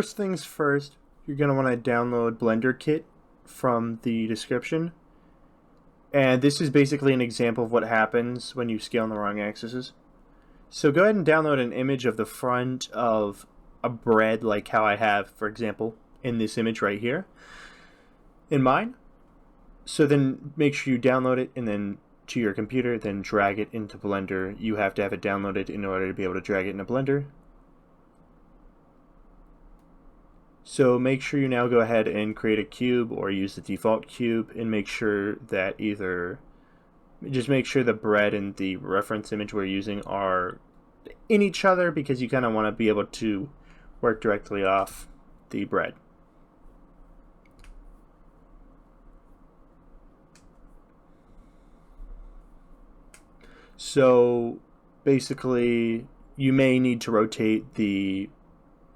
first things first, you're going to want to download Blender Kit from the description. And this is basically an example of what happens when you scale on the wrong axes. So go ahead and download an image of the front of a bread, like how I have, for example, in this image right here in mine. So then make sure you download it and then to your computer, then drag it into Blender. You have to have it downloaded in order to be able to drag it into Blender. So make sure you now go ahead and create a cube or use the default cube, and make sure that just make sure the bread and the reference image we're using are in each other, because you kind of want to be able to work directly off the bread. So basically you may need to rotate the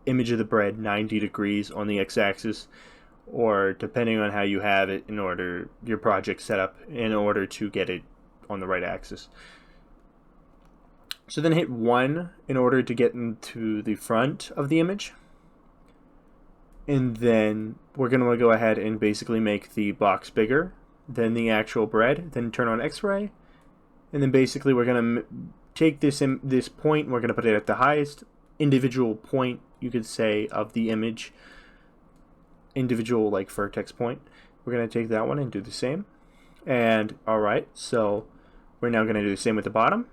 image of the bread 90 degrees on the x-axis, or depending on how you have it in order your project set up, in order to get it on the right axis. So then hit 1 in order to get into the front of the image, and then we're going to go ahead and basically make the box bigger than the actual bread, then turn on X-ray, and then basically we're going to take this point and we're going to put it at the highest individual point, you could say, of the image, individual like vertex point. We're going to take that one and do the same. And alright, so we're now going to do the same with the bottom.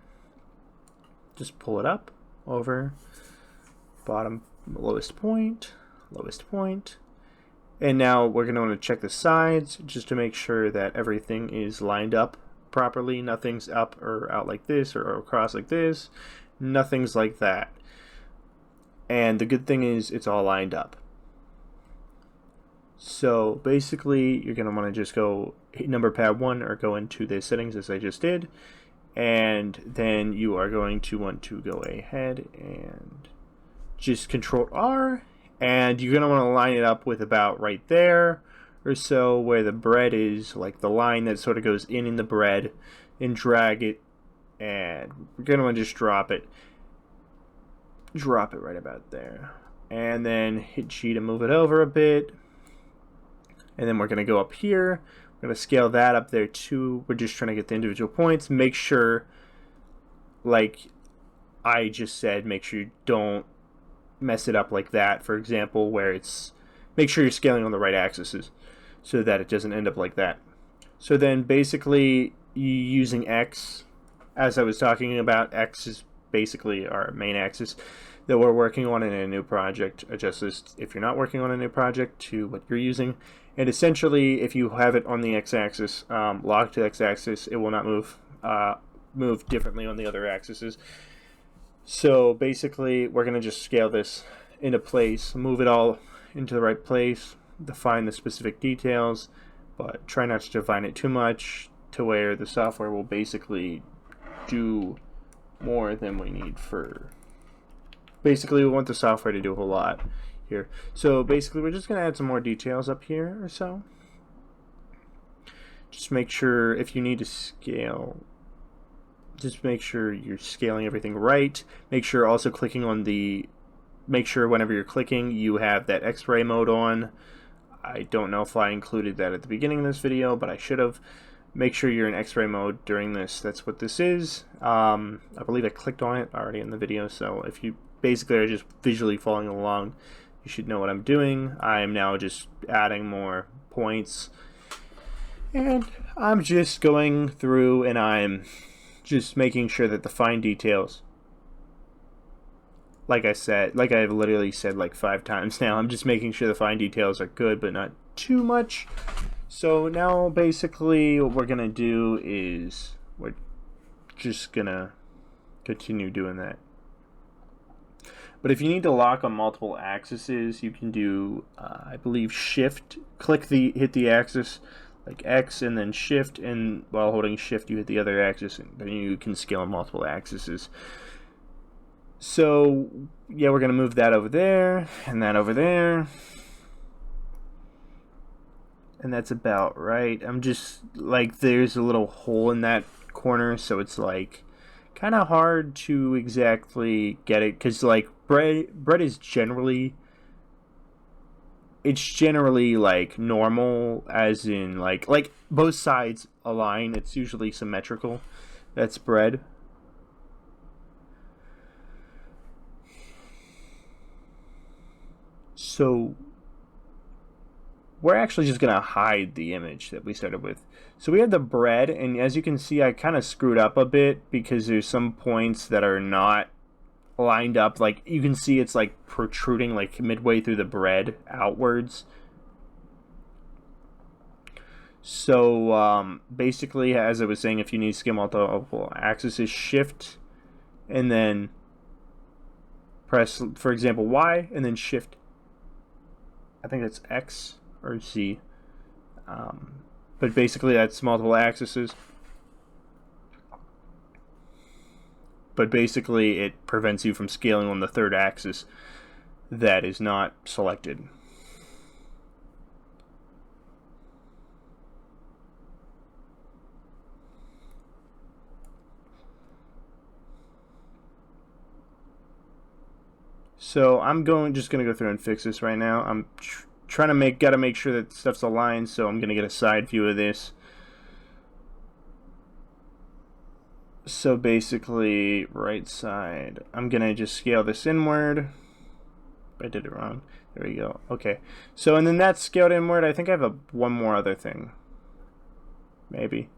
Just pull it up over bottom, lowest point, and now we're going to want to check the sides just to make sure that everything is lined up properly. Nothing's up or out like this or across like this. Nothing's like that. And the good thing is it's all lined up. So basically you're going to want to just go hit number pad 1 or go into the settings as I just did, and then you are going to want to go ahead and just Control R, and you're going to want to line it up with about right there or so where the bread is, like the line that sort of goes in the bread, and drag it, and we're going to want to just drop it right about there, and then hit G to move it over a bit. And then we're going to go up here. We're going to scale that up there too. We're just trying to get the individual points. Make sure, like I just said, make sure you don't mess it up like that, for example, where make sure you're scaling on the right axes so that it doesn't end up like that. So then basically using X, as I was talking about, X is basically our main axis that we're working on in a new project. Adjust this if you're not working on a new project to what you're using. And essentially, if you have it on the x-axis, locked to the x-axis, it will not move differently on the other axes. So basically, we're going to just scale this into place, move it all into the right place, define the specific details, but try not to define it too much to where the software will basically do more than we need for. Basically, we want the software to do a whole lot here. So basically, we're just going to add some more details up here or so. Just make sure if you need to scale, just make sure you're scaling everything right. Make sure also clicking on make sure whenever you're clicking, you have that X-ray mode on. I don't know if I included that at the beginning of this video, but I should have. Make sure you're in X-ray mode during this. That's what this is. I believe I clicked on it already in the video, so if you basically are just visually following along, you should know what I'm doing. I am now just adding more points, and I'm just going through and I'm just making sure that the fine details, like I said, like I've literally said like 5 times now, I'm just making sure the fine details are good but not too much. So now basically what we're gonna do is we're just gonna continue doing that. But if you need to lock on multiple axes, you can do, I believe, Shift. Hit the axis, like X, and then Shift, and while holding Shift, you hit the other axis, and then you can scale on multiple axes. So, yeah, we're going to move that over there, and that over there. And that's about right. I'm just, like, there's a little hole in that corner, so it's, like, kind of hard to exactly get it, because, like, bread is generally it's generally like normal, as in like both sides align. It's usually symmetrical, that spread. So we're actually just going to hide the image that we started with. So we have the bread, and as you can see, I kind of screwed up a bit because there's some points that are not lined up. Like, you can see it's like protruding like midway through the bread outwards. So basically, as I was saying, if you need to scale multiple axes, shift and then press, for example, Y, and then shift, I think that's X or Z. But basically that's multiple axes. But basically it prevents you from scaling on the third axis that is not selected. So I'm just gonna go through and fix this right now. I'm trying to gotta make sure that stuff's aligned, so I'm gonna get a side view of this. So basically, right side, I'm gonna just scale this inward. I did it wrong. There we go. Okay. So, and then that's scaled inward. I think I have one more other thing. Maybe.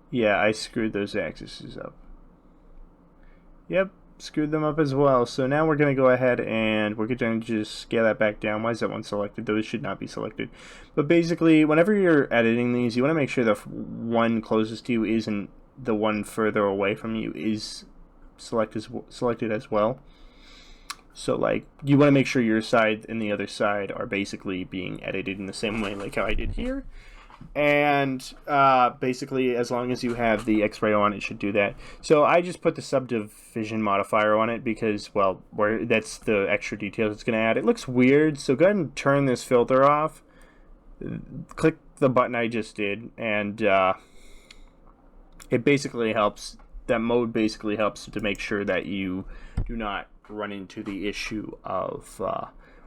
Yeah, I screwed those axes up. Yep, screwed them up as well. So now we're going to go ahead and we're going to just scale that back down. Why is that one selected? Those should not be selected. But basically, whenever you're editing these, you want to make sure the one closest to you isn't the one further away from you is selected as well. So like, you want to make sure your side and the other side are basically being edited in the same way like how I did here. And basically, as long as you have the X-ray on, it should do that. So I just put the subdivision modifier on it because, well, that's the extra details it's going to add. It looks weird, so go ahead and turn this filter off. Click the button I just did, and it basically helps. That mode basically helps to make sure that you do not run into the issue of...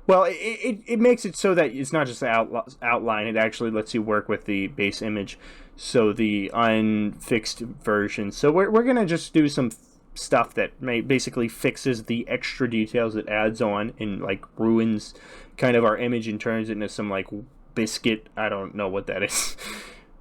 well, it makes it so that it's not just the outline. It actually lets you work with the base image, so the unfixed version. So we're going to just do some stuff that basically fixes the extra details it adds on and like ruins kind of our image and turns it into some like biscuit. I don't know what that is.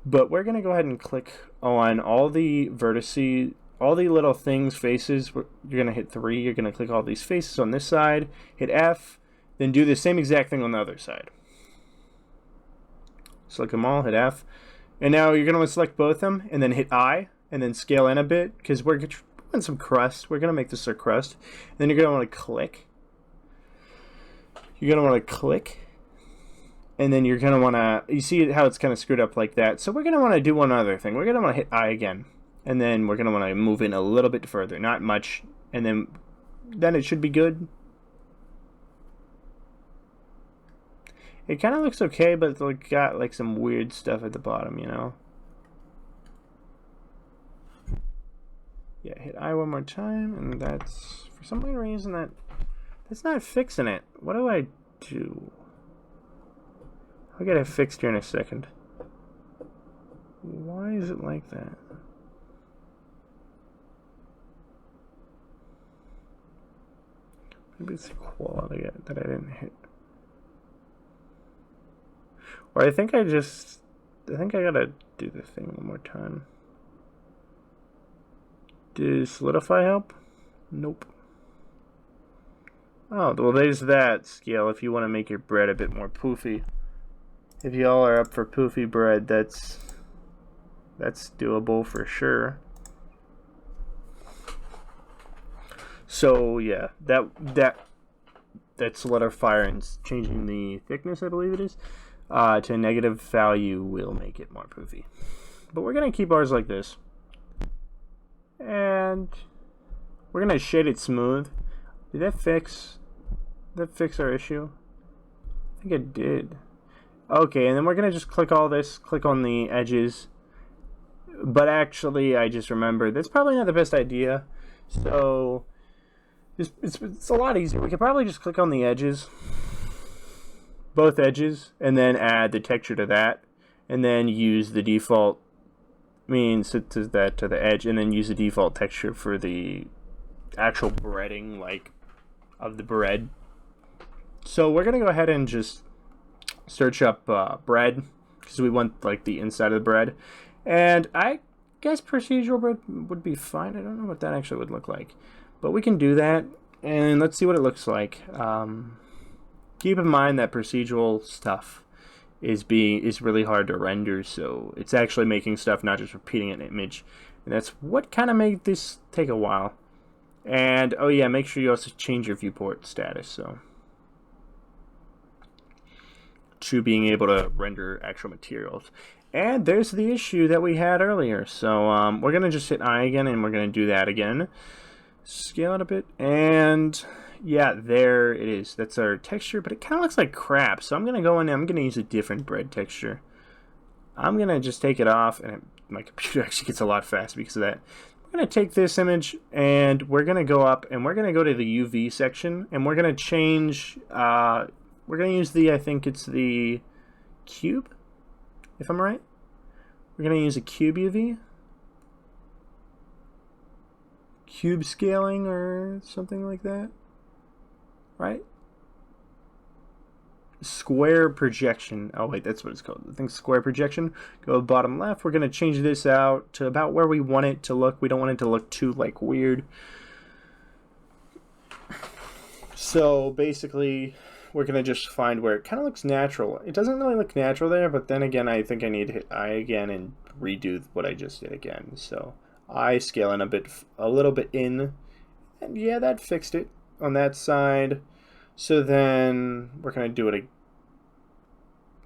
But we're going to go ahead and click on all the vertices, all the little things, faces. You're going to hit 3. You're going to click all these faces on this side, hit F. Then do the same exact thing on the other side. Select them all, hit F. And now you're going to want to select both of them, and then hit I, and then scale in a bit, because we're going some crust. We're going to make this a crust. And then you're going to want to click. You're going to want to click. And then you're going to want to... You see how it's kind of screwed up like that. So we're going to want to do one other thing. We're going to want to hit I again. And then we're going to want to move in a little bit further. Not much. And then it should be good. It kind of looks okay, but it's like got like some weird stuff at the bottom, you know? Yeah, hit I one more time, and that's, for some weird reason, that's not fixing it. What do I do? I'll get it fixed here in a second. Why is it like that? Maybe it's the quality that I didn't hit. Or I think I gotta do the thing one more time. Does solidify help? Nope. Oh, well, there's that scale if you want to make your bread a bit more poofy. If y'all are up for poofy bread, that's doable for sure. So yeah, that solidifier and changing the thickness, I believe it is, to a negative value will make it more poofy. But we're gonna keep ours like this, and we're gonna shade it smooth. Did that fix our issue? I think it did. Okay, and then we're gonna just click all this, click on the edges. But actually, I just remembered that's probably not the best idea. So It's a lot easier. We could probably just click on the edges, both edges, and then add the texture to that, and then use the default set to that to the edge, and then use the default texture for the actual breading, like of the bread. So we're gonna go ahead and just search up bread because we want like the inside of the bread, and I guess procedural bread would be fine. I don't know what that actually would look like, but we can do that, and let's see what it looks like. Keep in mind that procedural stuff is really hard to render, so it's actually making stuff, not just repeating an image, and that's what kind of made this take a while. And oh yeah, make sure you also change your viewport status so to being able to render actual materials. And there's the issue that we had earlier. So we're gonna just hit I again, and we're gonna do that again. Scale it a bit, and yeah, there it is. That's our texture, but it kind of looks like crap. So I'm gonna go in. I'm gonna use a different bread texture. I'm gonna just take it off, and my computer actually gets a lot faster because of that. We're gonna take this image, and we're gonna go up, and we're gonna go to the UV section, and we're gonna change. We're gonna use I think it's the cube, if I'm right. We're gonna use a cube UV. Cube scaling or something like that, right? Square projection. Oh wait, that's what it's called. I think square projection. Go bottom left. We're gonna change this out to about where we want it to look. We don't want it to look too like weird. So basically, we're gonna just find where it kind of looks natural. It doesn't really look natural there, but then again, I think I need to hit I again and redo what I just did again. So I scale in a little bit in, and yeah, that fixed it on that side. So then we're gonna do it.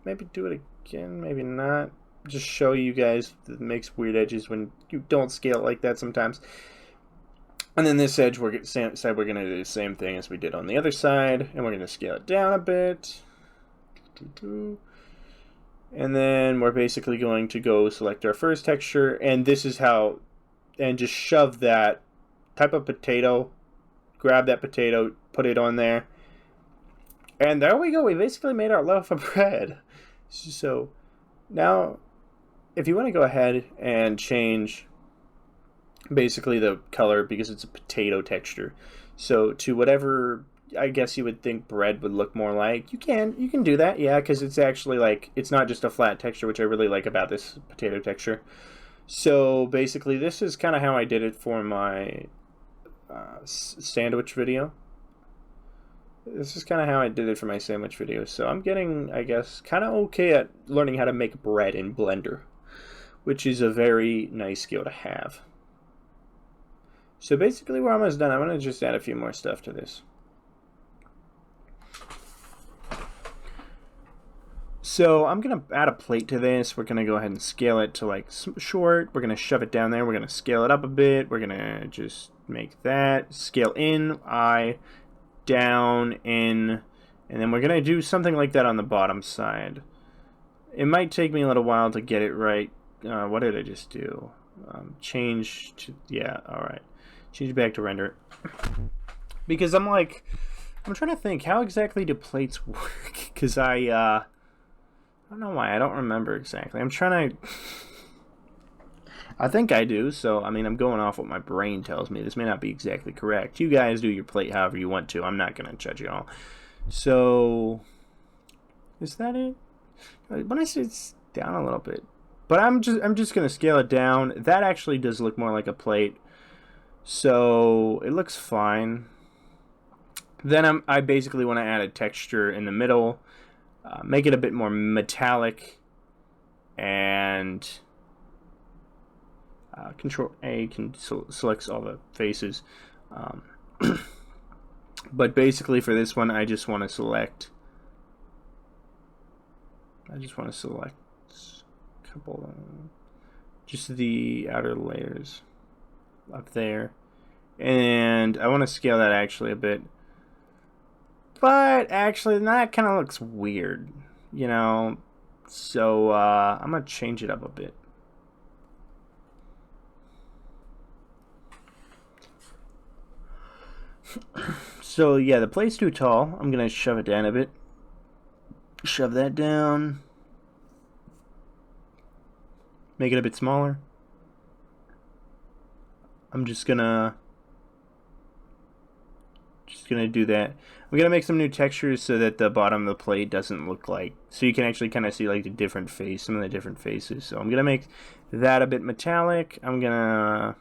Maybe do it again, maybe not. Just show you guys that it makes weird edges when you don't scale it like that sometimes. And then this edge, we're gonna do the same thing as we did on the other side, and we're gonna scale it down a bit. And then we're basically going to go select our first texture, and this is how, and just shove that type of potato, grab that potato, put it on there, and there we go. We basically made our loaf of bread. So now, if you want to go ahead and change basically the color, because it's a potato texture, so to whatever I guess you would think bread would look more like, you can do that, yeah, because it's actually like, it's not just a flat texture, which I really like about this potato texture. So basically this is kind of how I did it for my sandwich video. This is kind of how I did it for my sandwich video. So I'm getting, I guess, kind of okay at learning how to make bread in Blender, which is a very nice skill to have. So basically we're almost done. I'm going to just add a few more stuff to this. So I'm going to add a plate to this. We're going to go ahead and scale it to like short. We're going to shove it down there. We're going to scale it up a bit. We're going to just make that. Scale in, down, in, and then we're going to do something like that on the bottom side. It might take me a little while to get it right. What did I just do? Change to, yeah, alright. Change back to render. Because I'm trying to think, how exactly do plates work? Because I don't know why, I don't remember exactly. I'm trying to... I think I do, so, I mean, I'm going off what my brain tells me. This may not be exactly correct. You guys do your plate however you want to. I'm not going to judge you all. So, is that it? When I say it's down a little bit. But I'm just going to scale it down. That actually does look more like a plate. So, it looks fine. Then I basically want to add a texture in the middle. Make it a bit more metallic. And... Control A selects all the faces, but basically for this one I just want to select a couple, just the outer layers up there, and I want to scale that actually a bit, but actually that kind of looks weird, you know, so I'm gonna change it up a bit. So yeah, the plate's too tall. I'm gonna shove it down a bit. Shove that down. Make it a bit smaller. I'm just gonna do that. I'm gonna make some new textures so that the bottom of the plate doesn't look like, so you can actually kind of see like the different face, some of the different faces. So I'm gonna make that a bit metallic. I'm gonna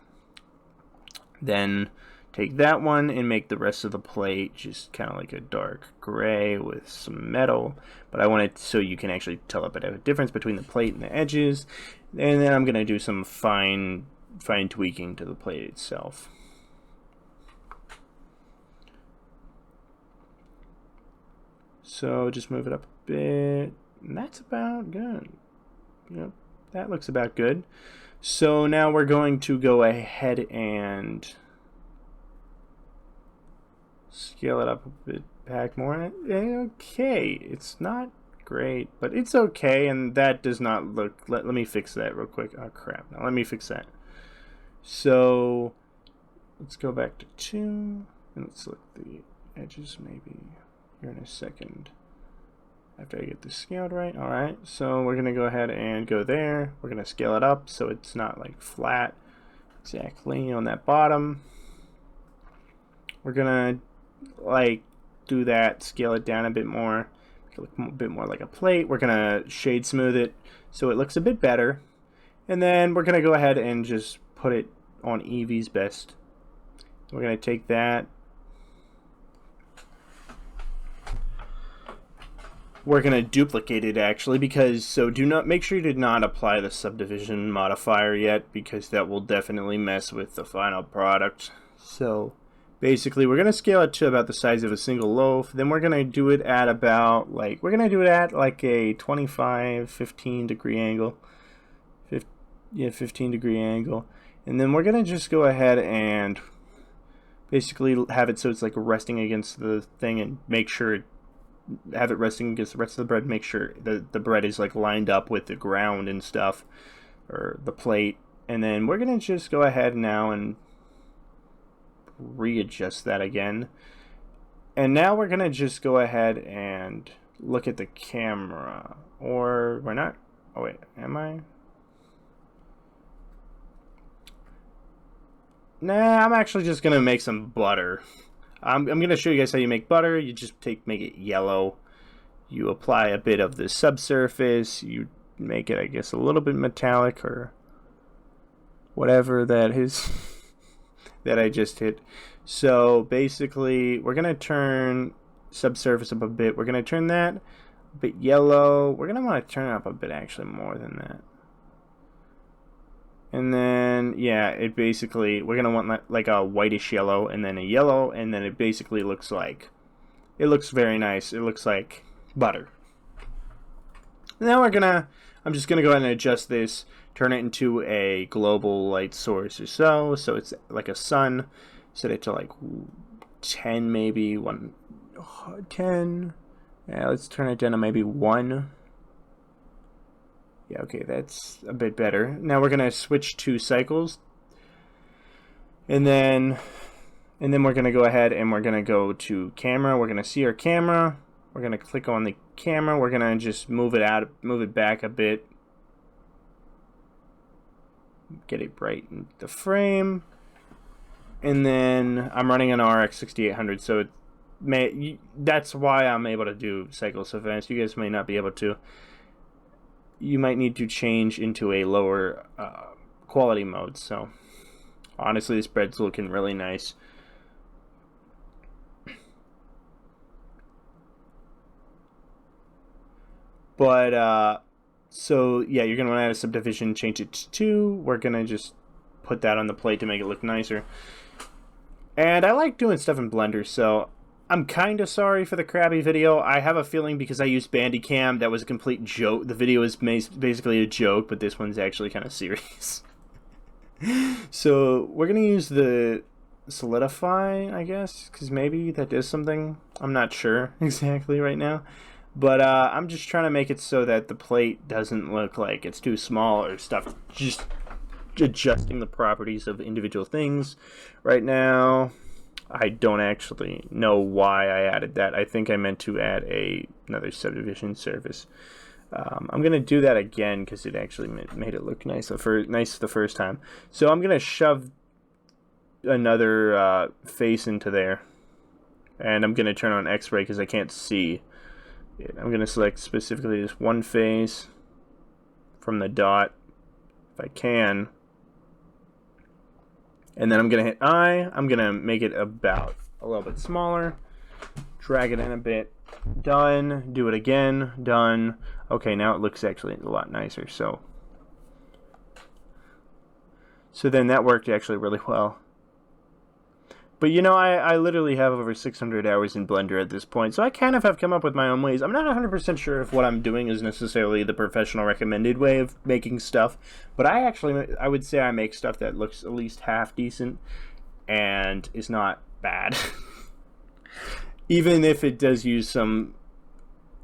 then take that one and make the rest of the plate just kind of like a dark gray with some metal, but I want it so you can actually tell a bit of a difference between the plate and the edges. And then I'm gonna do some fine tweaking to the plate itself. So just move it up a bit, and that's about good. Yep, that looks about good. So now we're going to go ahead and scale it up a bit back more. Okay, it's not great, but it's okay, and that does not look, let me fix that real quick. Oh crap, now let me fix that. So let's go back to 2, and let's look the edges maybe here in a second after I get this scaled right. Alright, so we're gonna go ahead and go there. We're gonna scale it up so it's not like flat exactly on that bottom. We're gonna like do that, scale it down a bit more, make it look a bit more like a plate. We're gonna shade smooth it so it looks a bit better, and then we're gonna go ahead and just put it on Eevee's best. We're gonna take that, we're gonna duplicate it actually, because so do not make sure you did not apply the subdivision modifier yet, because that will definitely mess with the final product. So basically we're gonna scale it to about the size of a single loaf. Then we're gonna do it at about like, we're gonna do it at like a 15 degree angle. 15 degree angle. And then we're gonna just go ahead and basically have it so it's like resting against the thing, and make sure have it resting against the rest of the bread. Make sure that the bread is like lined up with the ground and stuff, or the plate. And then we're gonna just go ahead now and readjust that again. And now we're gonna just go ahead and look at the camera, or we're not. Oh wait, am I? Nah, I'm actually just gonna make some butter. I'm gonna show you guys how you make butter. You just make it yellow. You apply a bit of the subsurface. You make it, I guess, a little bit metallic or whatever that is that I just hit. So basically, we're gonna turn subsurface up a bit. We're gonna turn that a bit yellow. We're gonna want to turn it up a bit actually more than that. And then, yeah, it basically, we're going to want like a whitish yellow, and then a yellow, and then it basically looks like, it looks very nice. It looks like butter. Now I'm just going to go ahead and adjust this, turn it into a global light source or so it's like a sun. Set it to like 10 maybe, 10. Yeah, let's turn it down to maybe 1. Yeah, okay, that's a bit better. Now we're gonna switch to cycles, and then we're gonna go ahead and we're gonna go to camera. We're gonna see our camera. We're gonna click on the camera. We're gonna just move it back a bit, get it right in the frame. And then I'm running an RX 6800, so that's why I'm able to do cycles so fast. You guys may not be able to. You might need to change into a lower quality mode. So honestly, this bread's looking really nice. But so yeah, you're gonna want to add a subdivision, change it to 2. We're gonna just put that on the plate to make it look nicer. And I like doing stuff in Blender, so I'm kind of sorry for the crabby video. I have a feeling because I used Bandicam, that was a complete joke. The video is basically a joke, but this one's actually kind of serious. So we're going to use the solidify, I guess, because maybe that does something. I'm not sure exactly right now. But I'm just trying to make it so that the plate doesn't look like it's too small or stuff. Just adjusting the properties of individual things right now. I don't actually know why I added that. I think I meant to add another subdivision surface. I'm going to do that again because it actually made it look nice the first time. So I'm going to shove another face into there. And I'm going to turn on X-ray because I can't see it. I'm going to select specifically this one face from the dot, if I can. And then I'm going to hit I. I'm going to make it about a little bit smaller. Drag it in a bit. Done. Do it again. Done. Okay, now it looks actually a lot nicer. So then that worked actually really well. But you know, I literally have over 600 hours in Blender at this point, so I kind of have come up with my own ways. I'm not 100% sure if what I'm doing is necessarily the professional recommended way of making stuff, but I would say I make stuff that looks at least half decent and is not bad. Even if it does use some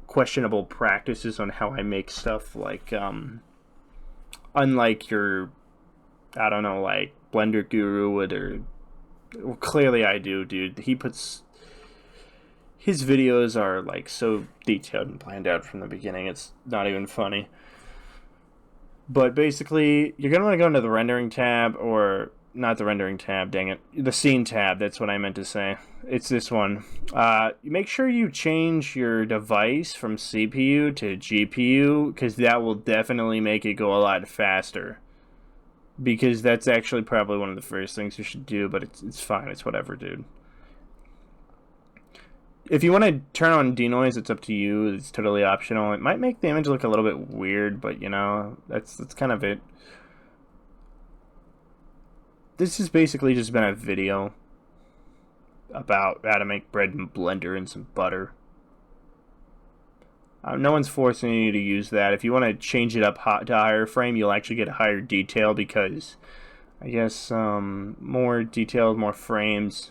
questionable practices on how I make stuff, like, unlike your, I don't know, like Blender Guru would, or... Well, clearly I do, dude. His videos are like so detailed and planned out from the beginning. It's not even funny. But basically, you're going to want to go into the rendering tab, or not the rendering tab, dang it. The scene tab, that's what I meant to say. It's this one. Make sure you change your device from CPU to GPU, because that will definitely make it go a lot faster. Because that's actually probably one of the first things you should do, but it's fine. It's whatever, dude. If you want to turn on denoise, it's up to you. It's totally optional. It might make the image look a little bit weird, but you know, that's kind of it. This has basically just been a video about how to make bread in Blender and some butter. No one's forcing you to use that. If you want to change it up to higher frame, you'll actually get higher detail because I guess more detailed, more frames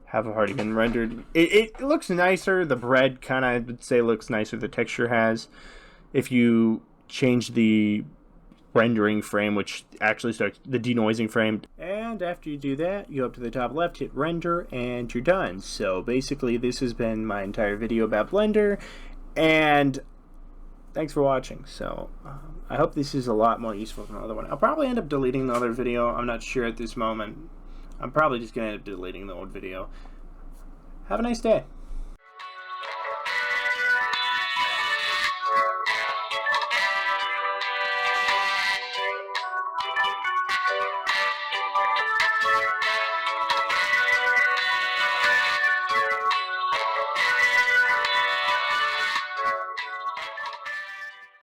have already been rendered. It looks nicer. The bread kind of, I would say, looks nicer. The texture has. If you change the rendering frame, which actually starts the denoising frame. And after you do that, you go up to the top left, hit render, and you're done. So basically, this has been my entire video about Blender. And thanks for watching. So I hope this is a lot more useful than the other one. I'll probably end up deleting the other video. I'm not sure at this moment. I'm probably just going to end up deleting the old video. Have a nice day.